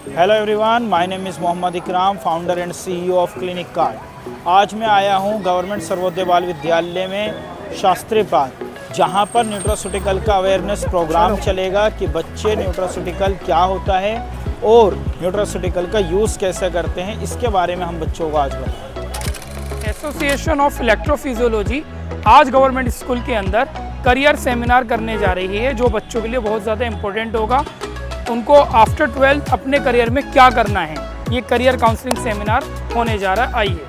Hello everyone, my name is Mohammad Ikram, founder and CEO of clinic card. आज मैं आया हूँ गवर्नमेंट सर्वोदय बाल विद्यालय में शास्त्री पार्क, जहाँ पर न्यूट्रास्यूटिकल का अवेयरनेस प्रोग्राम चलेगा कि बच्चे न्यूट्रास्यूटिकल क्या होता है और न्यूट्रास्यूटिकल का यूज़ कैसे करते हैं, इसके बारे में हम बच्चों को आज बताएंगे। एसोसिएशन ऑफ इलेक्ट्रोफिजियोलॉजी आज गवर्नमेंट स्कूल के अंदर करियर सेमिनार करने जा रही है, जो बच्चों के लिए बहुत ज़्यादा इम्पोर्टेंट होगा। उनको आफ्टर 12th अपने करियर में क्या करना है, ये करियर काउंसलिंग सेमिनार होने जा रहा है। आइए।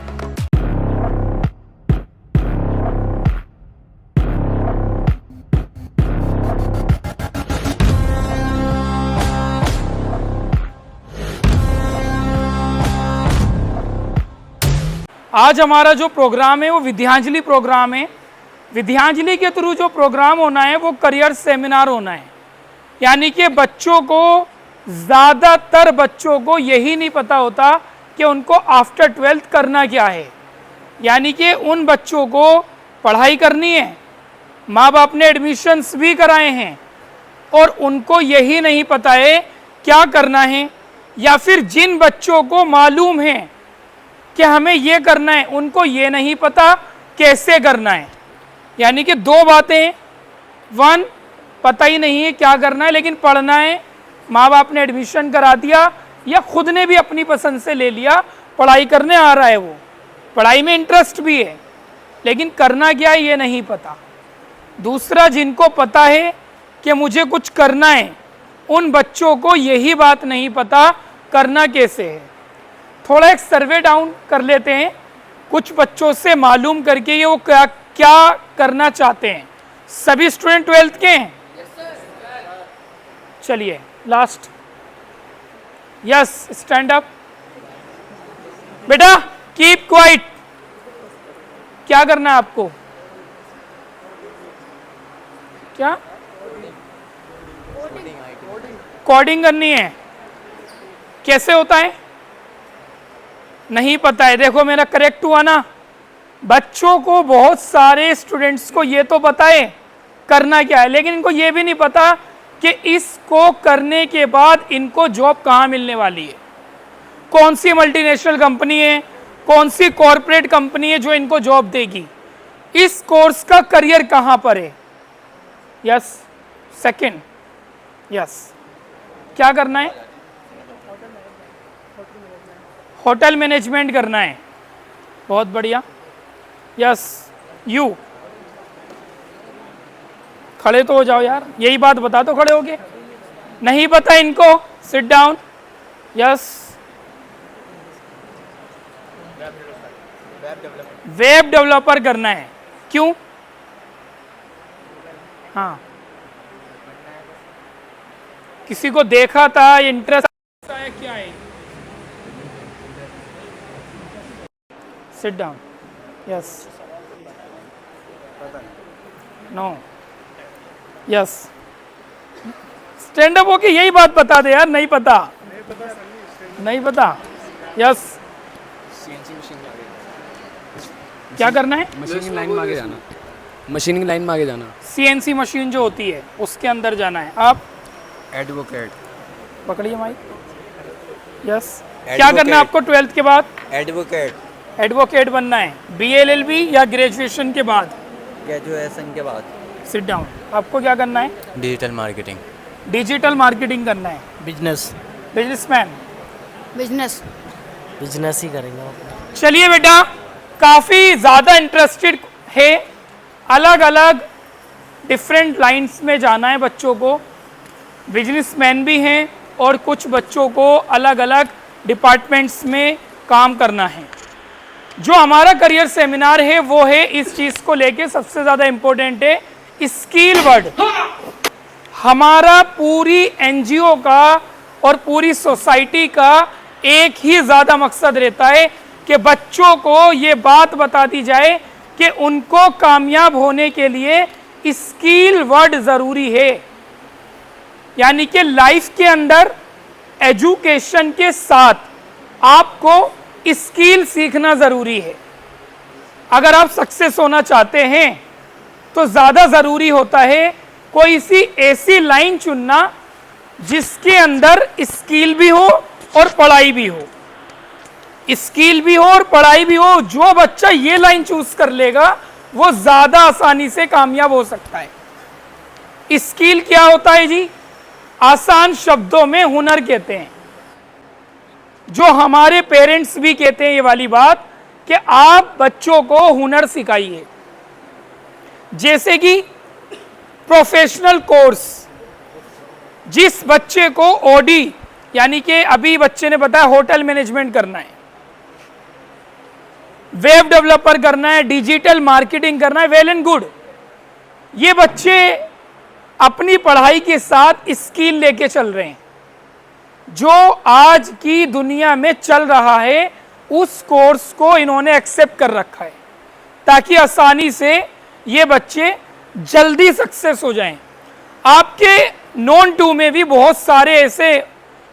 आज हमारा जो प्रोग्राम है वो विद्यांजलि प्रोग्राम है। विद्यांजलि के थ्रू जो प्रोग्राम होना है वो करियर सेमिनार होना है। यानी कि बच्चों को, ज़्यादातर बच्चों को यही नहीं पता होता कि उनको आफ्टर 12th करना क्या है। यानी कि उन बच्चों को पढ़ाई करनी है, माँ बाप ने एडमिशन्स भी कराए हैं और उनको यही नहीं पता है क्या करना है, या फिर जिन बच्चों को मालूम है कि हमें ये करना है, उनको ये नहीं पता कैसे करना है। यानी कि दो बातें, वन, पता ही नहीं है क्या करना है लेकिन पढ़ना है, माँ बाप ने एडमिशन करा दिया या खुद ने भी अपनी पसंद से ले लिया, पढ़ाई करने आ रहा है, वो पढ़ाई में इंटरेस्ट भी है लेकिन करना क्या है ये नहीं पता। दूसरा, जिनको पता है कि मुझे कुछ करना है, उन बच्चों को यही बात नहीं पता करना कैसे है। थोड़ा एक सर्वे डाउन कर लेते हैं, कुछ बच्चों से मालूम करके ये वो क्या करना चाहते हैं। सभी स्टूडेंट 12th के हैं? चलिए लास्ट। यस, स्टैंड अप बेटा, कीप क्वाइट। क्या करना है आपको? क्या कोडिंग करनी है? कैसे होता है नहीं पता है। देखो मेरा करेक्ट हुआ ना। बच्चों को, बहुत सारे स्टूडेंट्स को ये तो पता है करना क्या है, लेकिन इनको ये भी नहीं पता कि इसको करने के बाद इनको जॉब कहाँ मिलने वाली है, कौन सी मल्टीनेशनल कंपनी है, कौन सी कॉरपोरेट कंपनी है जो इनको जॉब देगी, इस कोर्स का करियर कहाँ पर है। यस, सेकंड, यस, क्या करना है? होटल मैनेजमेंट करना है। बहुत बढ़िया। यस, यू खड़े तो हो जाओ यार, यही बात बता दो खड़े होके। नहीं पता इनको, seat down. Yes, web developer करना है। क्यों? हाँ, किसी को देखा था, इंटरेस्ट आया, क्या है? Sit down. Yes, no, yes, stand up होके यही बात बता दे यार। नहीं पता, नहीं पता। यस, क्या करना है? मशीनिंग लाइन में आगे जाना। मशीनिंग लाइन में आगे जाना। सीएनसी मशीन जो होती है उसके अंदर जाना है। आप एडवोकेट। पकड़िए माइक। यस, क्या करना है आपको 12th के बाद? एडवोकेट। एडवोकेट बनना है। BLLB या ग्रेजुएशन के बाद? ग्रेजुएशन के बाद। Sit down. आपको क्या करना है? Digital marketing. डिजिटल मार्केटिंग करना है। बिजनेस। बिजनेसमैन। बिजनेस ही करेंगे। चलिए बेटा, काफ़ी ज़्यादा इंटरेस्टेड है, अलग अलग डिफरेंट लाइंस में जाना है बच्चों को। बिजनेसमैन भी हैं और कुछ बच्चों को अलग अलग डिपार्टमेंट्स में काम करना है। जो हमारा करियर सेमिनार है वो है इस चीज़ को लेके सबसे ज़्यादा इम्पोर्टेंट है, स्किल वर्ड। हमारा पूरी NGO का और पूरी सोसाइटी का एक ही ज़्यादा मकसद रहता है कि बच्चों को ये बात बता दी जाए कि उनको कामयाब होने के लिए स्किल वर्ड ज़रूरी है। यानी कि लाइफ के अंदर एजुकेशन के साथ आपको स्किल सीखना ज़रूरी है। अगर आप सक्सेस होना चाहते हैं तो ज़्यादा ज़रूरी होता है कोई सी ऐसी लाइन चुनना जिसके अंदर स्किल भी हो और पढ़ाई भी हो, स्किल भी हो और पढ़ाई भी हो। जो बच्चा ये लाइन चूज कर लेगा वो ज्यादा आसानी से कामयाब हो सकता है। स्किल क्या होता है जी? आसान शब्दों में हुनर कहते हैं। जो हमारे पेरेंट्स भी कहते हैं ये वाली बात कि आप बच्चों को हुनर सिखाइए। जैसे कि प्रोफेशनल कोर्स, जिस बच्चे को ओडी यानी कि अभी बच्चे ने बताया होटल मैनेजमेंट करना है, वेब डेवलपर करना है, डिजिटल मार्केटिंग करना है, वेल एंड गुड। ये बच्चे अपनी पढ़ाई के साथ स्किल लेके चल रहे हैं। जो आज की दुनिया में चल रहा है उस कोर्स को इन्होंने एक्सेप्ट कर रखा है ताकि आसानी से ये बच्चे जल्दी सक्सेस हो जाएं। आपके नॉन टू में भी बहुत सारे ऐसे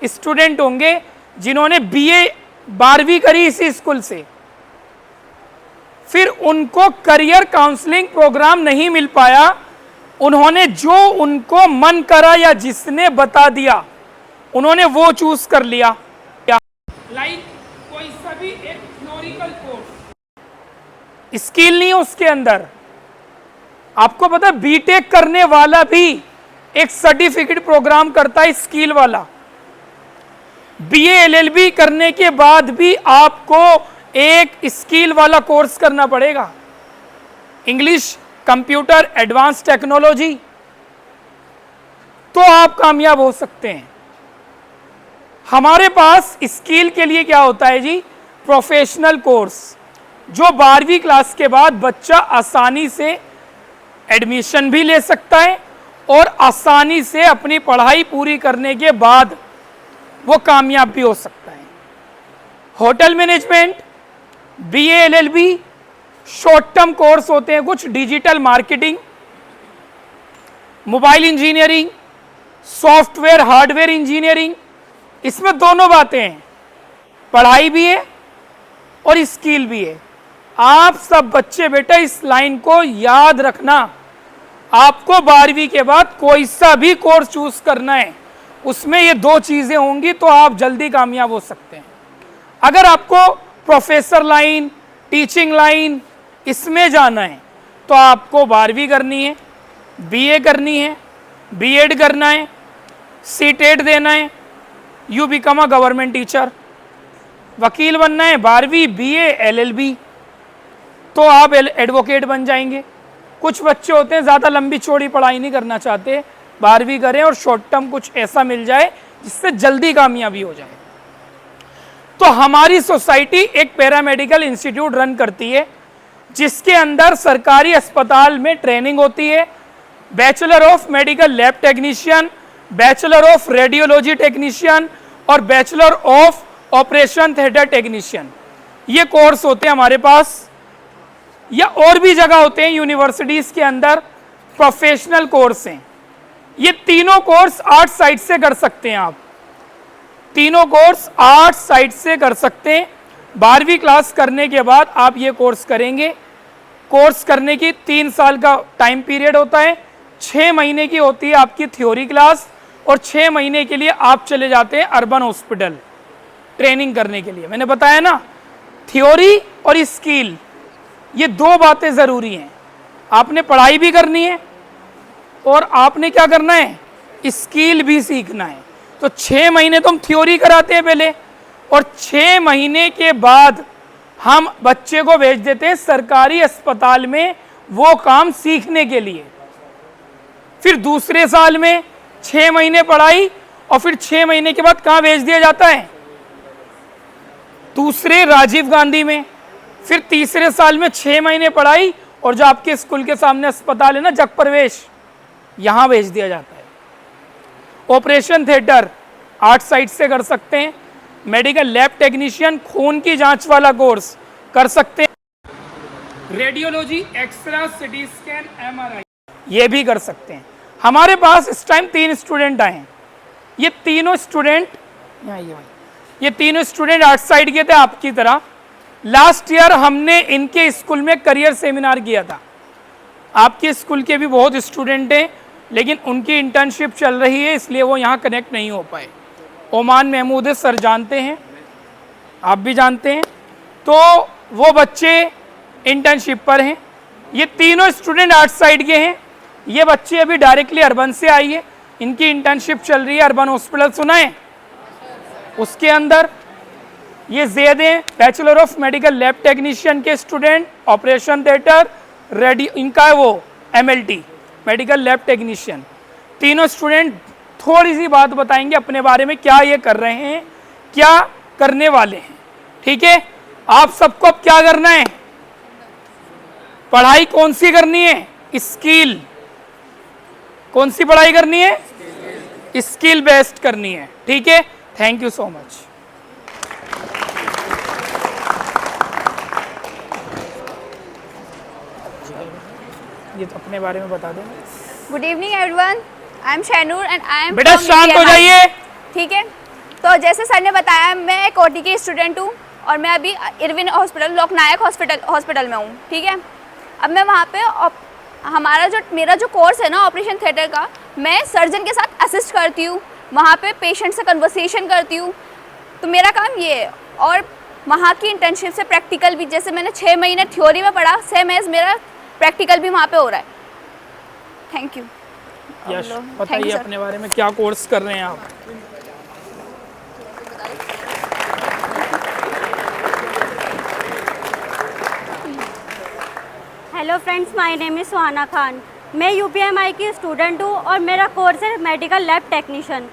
स्टूडेंट होंगे जिन्होंने बीए 12वीं करी इसी स्कूल से, फिर उनको करियर काउंसलिंग प्रोग्राम नहीं मिल पाया। उन्होंने जो उनको मन करा या जिसने बता दिया उन्होंने वो चूज कर लिया। लाइक कोई सभी एक थ्योरिकल कोर्स, स्किल नहीं है उसके अंदर। आपको पता है बीटेक करने वाला भी एक सर्टिफिकेट प्रोग्राम करता है स्किल वाला। बीए एलएलबी करने के बाद भी आपको एक स्किल वाला कोर्स करना पड़ेगा। इंग्लिश, कंप्यूटर, एडवांस टेक्नोलॉजी, तो आप कामयाब हो सकते हैं। हमारे पास स्किल के लिए क्या होता है जी? प्रोफेशनल कोर्स, जो 12वीं क्लास के बाद बच्चा आसानी से एडमिशन भी ले सकता है और आसानी से अपनी पढ़ाई पूरी करने के बाद वो कामयाब भी हो सकता है। Hotel management, BA LLB, short term course होते हैं कुछ, digital marketing, mobile engineering, software hardware engineering, इसमें दोनों बातें हैं, पढ़ाई भी है और स्किल भी है। आप सब बच्चे बेटा इस लाइन को याद रखना। आपको 12वीं के बाद कोई सा भी कोर्स चूज करना है उसमें ये दो चीजें होंगी तो आप जल्दी कामयाब हो सकते हैं। अगर आपको प्रोफेसर लाइन, टीचिंग लाइन इसमें जाना है तो आपको 12वीं करनी है, बीए करनी है, बीएड करना है, सीटेट देना है, you become a government teacher. वकील बनना है, 12वीं बीए एलएलबी, तो आप एडवोकेट बन जाएंगे। कुछ बच्चे होते हैं ज़्यादा लंबी चौड़ी पढ़ाई नहीं करना चाहते, 12वीं करें और शॉर्ट टर्म कुछ ऐसा मिल जाए जिससे जल्दी कामयाबी हो जाए। तो हमारी सोसाइटी एक पैरामेडिकल इंस्टीट्यूट रन करती है जिसके अंदर सरकारी अस्पताल में ट्रेनिंग होती है। Bachelor of medical lab technician, bachelor of radiology technician और bachelor of operation theatre technician, ये कोर्स होते हैं हमारे पास। या और भी जगह होते हैं यूनिवर्सिटीज के अंदर प्रोफेशनल कोर्स हैं। ये तीनों कोर्स 8 साइट से कर सकते हैं आप, तीनों कोर्स 8 साइट से कर सकते हैं। 12वीं क्लास करने के बाद आप ये कोर्स करेंगे। कोर्स करने की 3 साल का टाइम पीरियड होता है, 6 महीने की होती है आपकी थ्योरी क्लास और 6 महीने के लिए आप चले जाते हैं अर्बन हॉस्पिटल ट्रेनिंग करने के लिए। मैंने बताया ना, थ्योरी और स्किल ये दो बातें ज़रूरी हैं। आपने पढ़ाई भी करनी है और आपने क्या करना है, स्किल भी सीखना है। तो 6 महीने तो हम थ्योरी कराते हैं पहले और 6 महीने के बाद हम बच्चे को भेज देते हैं सरकारी अस्पताल में वो काम सीखने के लिए। फिर दूसरे साल में 6 महीने पढ़ाई और फिर 6 महीने के बाद कहाँ भेज दिया जाता है, दूसरे राजीव गांधी में। फिर तीसरे साल में 6 महीने पढ़ाई और जो आपके स्कूल के सामने अस्पताल है ना जग प्रवेश, यहां भेज दिया जाता है। ऑपरेशन थिएटर 8 साइट से कर सकते हैं। मेडिकल लैब टेक्नीशियन, खून की जांच वाला कोर्स कर सकते हैं। Radiology, x-ray, CT scan, MRI, ये भी कर सकते हैं। हमारे पास इस टाइम 3 स्टूडेंट आए हैं। ये तीनों स्टूडेंट 8 साइड के थे आपकी तरह। लास्ट ईयर हमने इनके स्कूल में करियर सेमिनार किया था। आपके स्कूल के भी बहुत स्टूडेंट हैं लेकिन उनकी इंटर्नशिप चल रही है इसलिए वो यहाँ कनेक्ट नहीं हो पाए। ओमान महमूद सर जानते हैं, आप भी जानते हैं। तो वो बच्चे इंटर्नशिप पर हैं। ये तीनों स्टूडेंट आर्ट साइड के हैं। ये बच्चे अभी डायरेक्टली अर्बन से आई है, इनकी इंटर्नशिप चल रही है अर्बन हॉस्पिटल, सुना है? उसके अंदर ये जेद हैं, bachelor of medical lab technician के स्टूडेंट, ऑपरेशन थिएटर रेडी, इनका है वो MLT मेडिकल लैब टेक्नीशियन। तीनों स्टूडेंट थोड़ी सी बात बताएंगे अपने बारे में, क्या ये कर रहे हैं, क्या करने वाले हैं। ठीक है, आप सबको अब क्या करना है, पढ़ाई कौन सी करनी है, स्किल, कौन सी पढ़ाई करनी है, स्किल बेस्ड करनी है। ठीक है, थैंक यू सो मच। ये तो अपने बारे में बता दें। Good evening everyone, I am Shainoor and I am बेटा शांत हो जाइए। ठीक है, तो जैसे सर ने बताया मैं एक OT की स्टूडेंट हूँ और मैं अभी इरविन हॉस्पिटल, लोकनायक हॉस्पिटल में हूँ। ठीक है, अब मैं वहाँ पे मेरा जो कोर्स है ना ऑपरेशन थिएटर का, मैं सर्जन के साथ असिस्ट करती हूँ, वहाँ पे पेशेंट से कन्वर्सेशन करती हूँ। तो मेरा काम ये है। और वहाँ की इंटर्नशिप से प्रैक्टिकल भी, जैसे मैंने 6 महीने थ्योरी में पढ़ा, सेम एज मेरा प्रैक्टिकल भी वहाँ पे हो रहा है। Thank you. यश, बताइए अपने बारे में, क्या कोर्स कर रहे हैं आप? Hello friends, my name is Suhana Khan. मैं UPMI की स्टूडेंट हूँ और मेरा कोर्स है मेडिकल लैब टेक्नीशियन।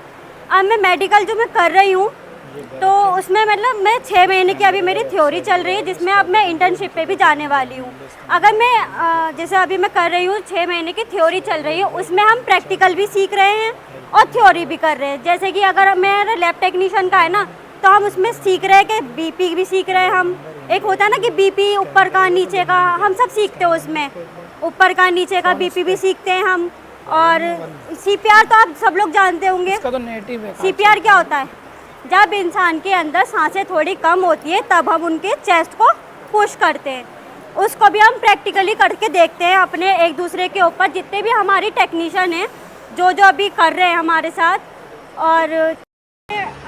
अब मैं मेडिकल जो मैं कर रही हूँ तो उसमें मतलब मैं 6 महीने की अभी मेरी थ्योरी चल रही है, जिसमें अब मैं इंटर्नशिप पे भी जाने वाली हूँ। अगर मैं जैसे अभी मैं कर रही हूँ 6 महीने की थ्योरी चल रही है, उसमें हम प्रैक्टिकल भी सीख रहे हैं और थ्योरी भी कर रहे हैं। जैसे कि अगर मेरा लैब टेक्नीशियन का है ना, तो हम उसमें सीख रहे हैं कि BP भी सीख रहे हैं हम। एक होता है ना कि BP ऊपर का नीचे का, हम सब सीखते हैं उसमें, ऊपर का नीचे का BP भी सीखते हैं हम। और CPR तो आप सब लोग जानते होंगे। इसका तो नेटिव है। CPR क्या होता है? जब इंसान के अंदर सांसें थोड़ी कम होती है तब हम उनके चेस्ट को पुश करते हैं। उसको भी हम प्रैक्टिकली करके देखते हैं अपने एक दूसरे के ऊपर, जितने भी हमारी टेक्नीशियन हैं जो अभी कर रहे हैं हमारे साथ। और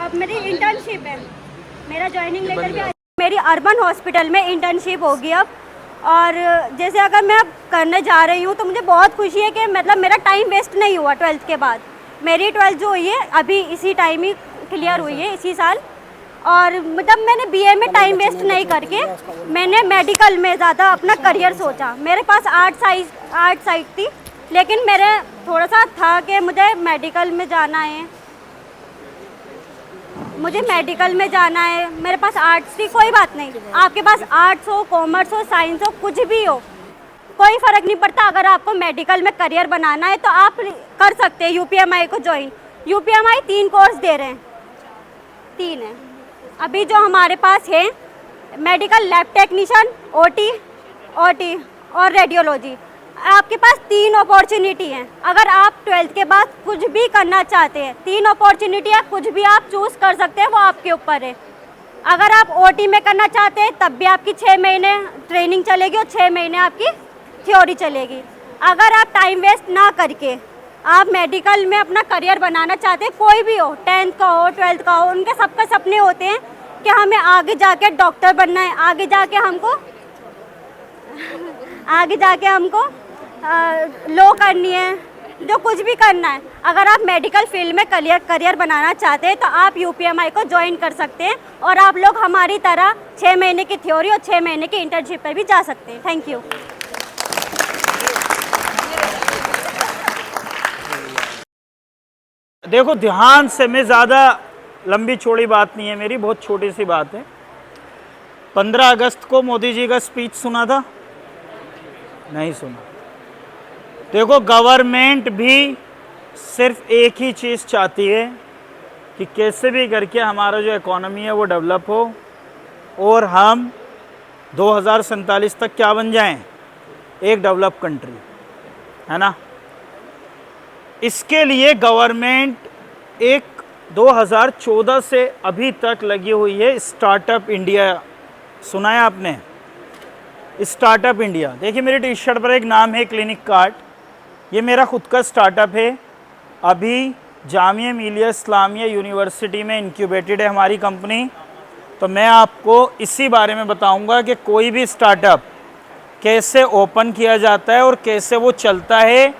अब मेरी इंटर्नशिप है, मेरा ज्वाइनिंग लेटर भी मेरी अर्बन हॉस्पिटल में इंटर्नशिप होगी अब। और जैसे अगर मैं अब करने जा रही हूँ तो मुझे बहुत खुशी है कि मतलब मेरा टाइम वेस्ट नहीं हुआ 12th के बाद। मेरी 12th जो हुई है अभी इसी टाइम ही क्लियर हुई है, इसी साल। और मतलब मैंने BA में टाइम वेस्ट नहीं करके मैंने मेडिकल में ज़्यादा अपना करियर सोचा। मेरे पास आर्ट साइड थी, लेकिन मेरे थोड़ा सा था कि मुझे मेडिकल में जाना है, मेरे पास आर्ट्स थी। कोई बात नहीं, आपके पास आर्ट्स हो, कॉमर्स हो, साइंस हो, कुछ भी हो, कोई फ़र्क नहीं पड़ता। अगर आपको मेडिकल में करियर बनाना है तो आप कर सकते हैं UPMI को ज्वाइन। UPMI 3 कोर्स दे रहे हैं, 3 है अभी जो हमारे पास है, मेडिकल लैब टेक्नीशियन, OT और रेडियोलॉजी। आपके पास 3 अपॉर्चुनिटी हैं। अगर आप 12th के बाद कुछ भी करना चाहते हैं, 3 अपॉर्चुनिटी है, कुछ भी आप चूज़ कर सकते हैं, वो आपके ऊपर है। अगर आप OT में करना चाहते हैं तब भी आपकी 6 महीने ट्रेनिंग चलेगी और 6 महीने आपकी थ्योरी चलेगी। अगर आप टाइम वेस्ट ना करके आप मेडिकल में अपना करियर बनाना चाहते हैं, कोई भी हो, 10th का हो, 12th का हो, उनके सबके सपने होते हैं कि हमें आगे जाके डॉक्टर बनना है, आगे जाके हमको लॉ करनी है, जो कुछ भी करना है। अगर आप मेडिकल फील्ड में करियर बनाना चाहते हैं तो आप UPMI को ज्वाइन कर सकते हैं और आप लोग हमारी तरह 6 महीने की थ्योरी और 6 महीने की इंटर्नशिप पर भी जा सकते हैं। Thank you. देखो ध्यान से, मैं ज़्यादा लंबी चौड़ी बात नहीं है मेरी, बहुत छोटी सी बात है। 15 अगस्त को मोदी जी का स्पीच सुना था? नहीं सुना। देखो गवर्नमेंट भी सिर्फ एक ही चीज़ चाहती है कि कैसे भी करके हमारा जो इकोनॉमी है वो डेवलप हो और हम 2047 तक क्या बन जाएं, एक डेवलप कंट्री, है ना। इसके लिए गवर्नमेंट एक 2014 से अभी तक लगी हुई है स्टार्टअप इंडिया। सुना है आपने स्टार्टअप इंडिया? देखिए मेरी टी-शर्ट पर एक नाम है क्लिनिक कार्ड, ये मेरा खुद का स्टार्टअप है। अभी जामिया मिलिया इस्लामिया यूनिवर्सिटी में इंक्यूबेटेड है हमारी कंपनी। तो मैं आपको इसी बारे में बताऊंगा कि कोई भी स्टार्टअप कैसे ओपन किया जाता है और कैसे वो चलता है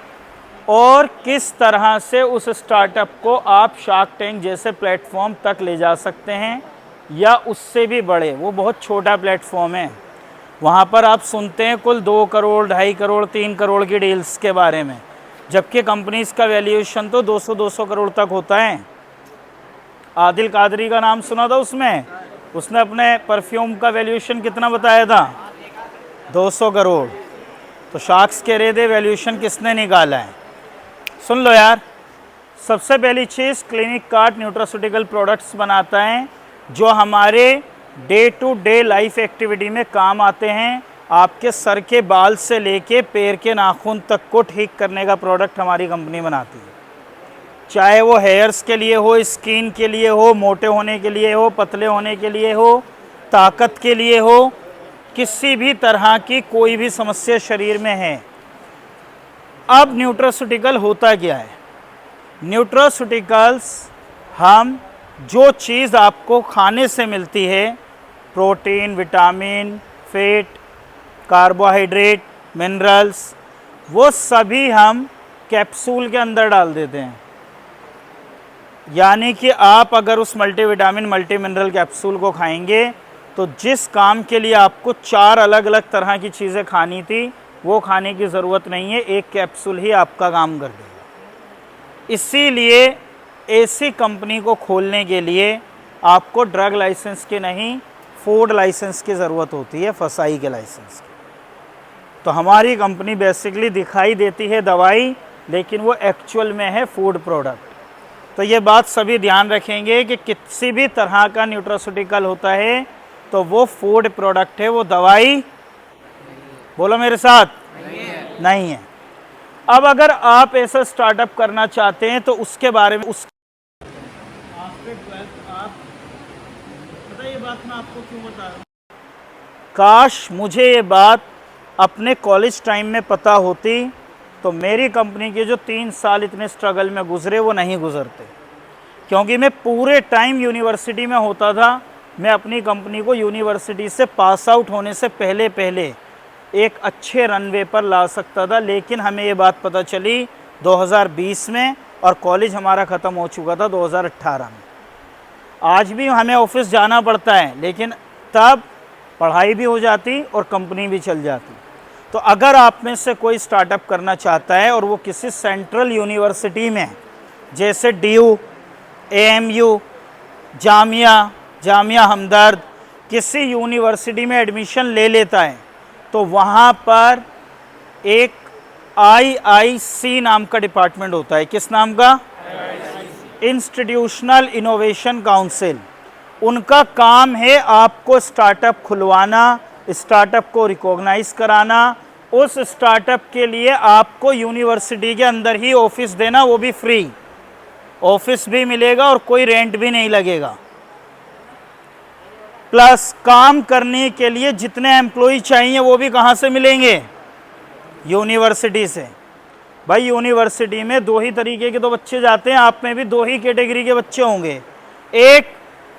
और किस तरह से उस स्टार्टअप को आप शार्क टैंक जैसे प्लेटफॉर्म तक ले जा सकते हैं या उससे भी बड़े। वो बहुत छोटा प्लेटफॉर्म है, वहाँ पर आप सुनते हैं कुल 2 करोड़ 2.5 करोड़ 3 करोड़ की डील्स के बारे में, जबकि कंपनीज का वैल्यूएशन तो 200 करोड़ तक होता है। आदिल कादरी का नाम सुना था उसने अपने परफ्यूम का वैल्यूएशन कितना बताया था? 200 करोड़। तो शार्क्स कह रहे थे वैल्यूएशन किसने निकाला है? सुन लो यार, सबसे पहली चीज़ क्लिनिक कार्ड न्यूट्रास्यूटिकल प्रोडक्ट्स बनाता है जो हमारे day to day life activity में काम आते हैं। आपके सर के बाल से लेके पैर के नाखून तक को ठीक करने का प्रोडक्ट हमारी कंपनी बनाती है, चाहे वो हेयर्स के लिए हो, स्किन के लिए हो, मोटे होने के लिए हो, पतले होने के लिए हो, ताकत के लिए हो, किसी भी तरह की कोई भी समस्या शरीर में है। अब न्यूट्रास्यूटिकल होता क्या है? न्यूट्रास्यूटिकल्स हम जो चीज़ आपको खाने से मिलती है, protein, vitamin, fat, carbohydrate, minerals, वो सभी हम कैप्सूल के अंदर डाल देते हैं। यानी कि आप अगर उस मल्टीविटामिन मल्टी मिनरल कैप्सूल को खाएंगे तो जिस काम के लिए आपको 4 अलग अलग तरह की चीज़ें खानी थी वो खाने की ज़रूरत नहीं है, एक कैप्सूल ही आपका काम कर देगा। इसीलिए ऐसी कंपनी को खोलने के लिए आपको ड्रग लाइसेंस के नहीं, फूड लाइसेंस की ज़रूरत होती है, फसाई के लाइसेंस की। तो हमारी कंपनी बेसिकली दिखाई देती है दवाई, लेकिन वो एक्चुअल में है फूड प्रोडक्ट। तो ये बात सभी ध्यान रखेंगे कि किसी भी तरह का न्यूट्रास्यूटिकल होता है तो वो फूड प्रोडक्ट है, वो दवाई, बोलो मेरे साथ, नहीं है। अब अगर आप ऐसा स्टार्टअप करना चाहते हैं तो उसके बारे में ये बात मैं आपको क्यों बता रहा हूँ? काश मुझे ये बात अपने कॉलेज टाइम में पता होती तो मेरी कंपनी के जो 3 साल इतने स्ट्रगल में गुजरे वो नहीं गुजरते, क्योंकि मैं पूरे टाइम यूनिवर्सिटी में होता था। मैं अपनी कंपनी को यूनिवर्सिटी से पास आउट होने से पहले एक अच्छे रनवे पर ला सकता था, लेकिन हमें ये बात पता चली 2020 में और कॉलेज हमारा ख़त्म हो चुका था 2018 में। आज भी हमें ऑफिस जाना पड़ता है, लेकिन तब पढ़ाई भी हो जाती और कंपनी भी चल जाती। तो अगर आप में से कोई स्टार्टअप करना चाहता है और वो किसी सेंट्रल यूनिवर्सिटी में जैसे DU, AMU, जामिया हमदर्द, किसी यूनिवर्सिटी में एडमिशन ले लेता है तो वहाँ पर एक IIC नाम का डिपार्टमेंट होता है। किस नाम का? Institutional innovation council. उनका काम है आपको स्टार्टअप खुलवाना, स्टार्टअप को रिकॉग्नाइज कराना, उस स्टार्टअप के लिए आपको यूनिवर्सिटी के अंदर ही ऑफिस देना, वो भी फ्री। ऑफिस भी मिलेगा और कोई रेंट भी नहीं लगेगा। प्लस काम करने के लिए जितने एम्प्लॉय चाहिए वो भी कहाँ से मिलेंगे? यूनिवर्सिटी से। भाई यूनिवर्सिटी में 2 ही तरीके के तो बच्चे जाते हैं, आप में भी 2 ही कैटेगरी के बच्चे होंगे, एक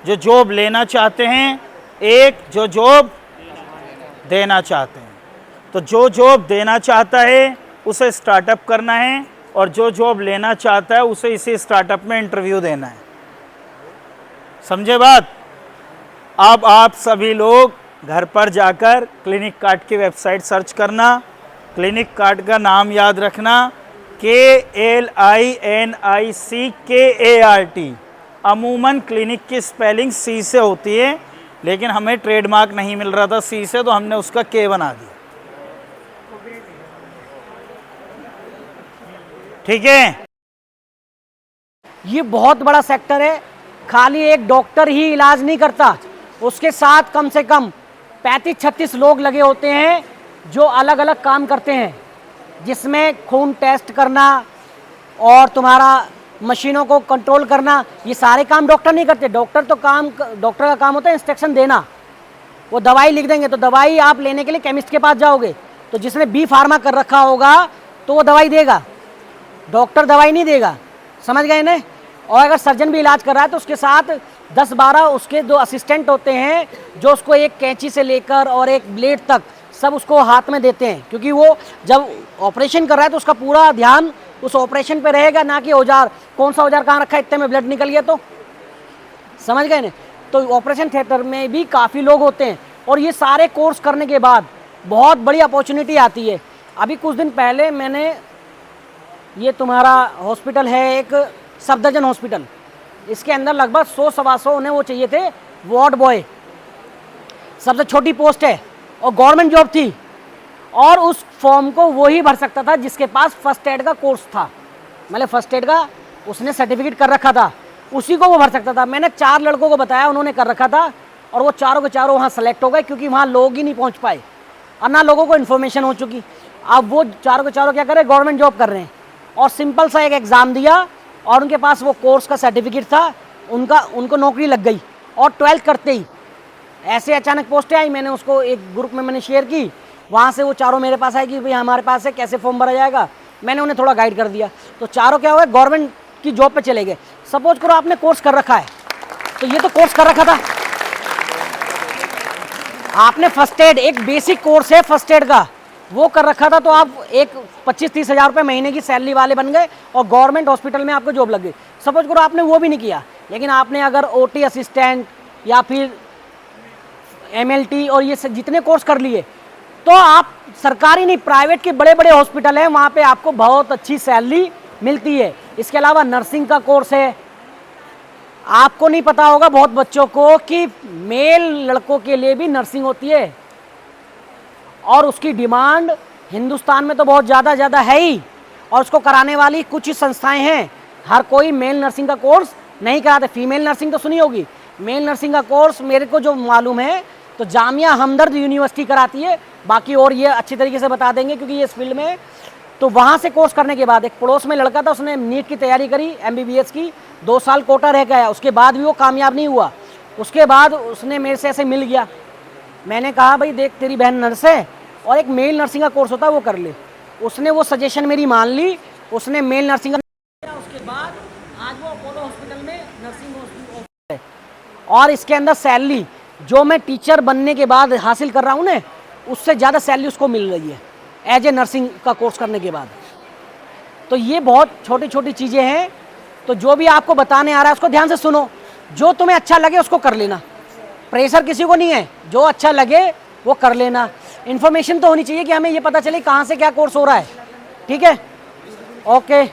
जो जॉब लेना चाहते हैं, एक जो जॉब देना चाहते हैं। तो जो जॉब देना चाहता है उसे स्टार्टअप करना है और जो जॉब लेना चाहता है उसे इसी स्टार्टअप में इंटरव्यू देना है। समझे बात? अब आप सभी लोग घर पर जाकर क्लिनिक कार्ड की वेबसाइट सर्च करना, क्लिनिक कार्ड का नाम याद रखना, KLINICKART। अमूमन क्लिनिक की स्पेलिंग C से होती है, लेकिन हमें ट्रेडमार्क नहीं मिल रहा था C से, तो हमने उसका K बना दिया। ठीक है? ये बहुत बड़ा सेक्टर है। खाली एक डॉक्टर ही इलाज नहीं करता, उसके साथ कम से कम 35-36 लोग लगे होते हैं जो अलग अलग काम करते हैं, जिसमें खून टेस्ट करना और तुम्हारा मशीनों को कंट्रोल करना, ये सारे काम डॉक्टर नहीं करते। डॉक्टर का काम होता है इंस्ट्रक्शन देना। वो दवाई लिख देंगे तो दवाई आप लेने के लिए केमिस्ट के पास जाओगे, तो जिसने B फार्मा कर रखा होगा तो वो दवाई देगा, डॉक्टर दवाई नहीं देगा। समझ गए ना? और अगर सर्जन भी इलाज कर रहा है तो उसके साथ 10-12 उसके 2 असिस्टेंट होते हैं जो उसको एक कैंची से लेकर और एक ब्लेड तक सब उसको हाथ में देते हैं, क्योंकि वो जब ऑपरेशन कर रहा है तो उसका पूरा ध्यान उस ऑपरेशन पे रहेगा, ना कि औजार कौन सा औजार कहाँ रखा है, इतने में ब्लड निकल गया तो समझ गए ना। तो ऑपरेशन थिएटर में भी काफ़ी लोग होते हैं और ये सारे कोर्स करने के बाद बहुत बड़ी अपॉर्चुनिटी आती है। अभी कुछ दिन पहले मैंने, ये तुम्हारा हॉस्पिटल है एक सफदरजंग हॉस्पिटल, इसके अंदर लगभग 100-125 उन्हें वो चाहिए थे वार्ड बॉय, सबसे छोटी पोस्ट है और गवर्नमेंट जॉब थी, और उस फॉर्म को वो ही भर सकता था जिसके पास फर्स्ट एड का कोर्स था, मतलब फर्स्ट एड का उसने सर्टिफिकेट कर रखा था, उसी को वो भर सकता था। मैंने 4 लड़कों को बताया, उन्होंने कर रखा था और वो चारों के चारों वहाँ सेलेक्ट हो गए, क्योंकि वहाँ लोग ही नहीं पहुँच पाए और ना लोगों को इन्फॉर्मेशन हो चुकी। अब वो चारों के चारों क्या कर रहे हैं, गवर्नमेंट जॉब कर रहे हैं और सिंपल सा एक एग्ज़ाम दिया और उनके पास वो कोर्स का सर्टिफिकेट था, उनको नौकरी लग गई। और 12th करते ही ऐसे अचानक पोस्टें आई, मैंने उसको एक ग्रुप में मैंने शेयर की, वहाँ से वो चारों मेरे पास आए कि भाई हमारे पास है, कैसे फॉर्म भरा जाएगा। मैंने उन्हें थोड़ा गाइड कर दिया, तो चारों क्या हुआ, गवर्नमेंट की जॉब पे चले गए। सपोज करो आपने कोर्स कर रखा है, तो ये तो कोर्स कर रखा था आपने, फर्स्ट एड एक बेसिक कोर्स है फर्स्ट एड का, वो कर रखा था, तो आप एक 25-30 हज़ार रुपये महीने की सैलरी वाले बन गए और गवर्नमेंट हॉस्पिटल में आपको जॉब लग गई। सपोज करो आपने वो भी नहीं किया, लेकिन आपने अगर ओटी असिस्टेंट या फिर MLT और ये जितने कोर्स कर लिए, तो आप सरकारी नहीं प्राइवेट के बड़े बड़े हॉस्पिटल हैं, वहाँ पे आपको बहुत अच्छी सैलरी मिलती है। इसके अलावा नर्सिंग का कोर्स है, आपको नहीं पता होगा बहुत बच्चों को कि मेल लड़कों के लिए भी नर्सिंग होती है और उसकी डिमांड हिंदुस्तान में तो बहुत ज़्यादा है ही, और उसको कराने वाली कुछ ही संस्थाएं हैं। हर कोई मेल नर्सिंग का कोर्स नहीं कराते। फीमेल नर्सिंग तो सुनी होगी, मेल नर्सिंग का कोर्स मेरे को जो मालूम है तो जामिया हमदर्द यूनिवर्सिटी कराती है, बाकी और ये अच्छी तरीके से बता देंगे क्योंकि ये इस फील्ड में है। तो वहाँ से कोर्स करने के बाद एक पड़ोस में लड़का था, उसने नीट की तैयारी करी, MBBS की, 2 साल कोटा रह गया, उसके बाद भी वो कामयाब नहीं हुआ। उसके बाद उसने मेरे से ऐसे मिल गया, मैंने कहा भाई देख तेरी बहन नर्स है और एक मेल नर्सिंग का कोर्स होता है वो कर ले। उसने वो सजेशन मेरी मान ली, उसने मेल नर्सिंग का, उसके बाद आज वो अपोलो हॉस्पिटल में नर्सिंग है और इसके अंदर सैलरी जो मैं टीचर बनने के बाद हासिल कर रहा हूँ ना, उससे ज़्यादा सैलरी उसको मिल रही है एज ए नर्सिंग का कोर्स करने के बाद। तो ये बहुत छोटी छोटी चीज़ें हैं। तो जो भी आपको बताने आ रहा है उसको ध्यान से सुनो, जो तुम्हें अच्छा लगे उसको कर लेना, प्रेशर किसी को नहीं है, जो अच्छा लगे वो कर लेना। इन्फॉर्मेशन तो होनी चाहिए कि हमें ये पता चले कहाँ से क्या कोर्स हो रहा है, ठीक है, ओके।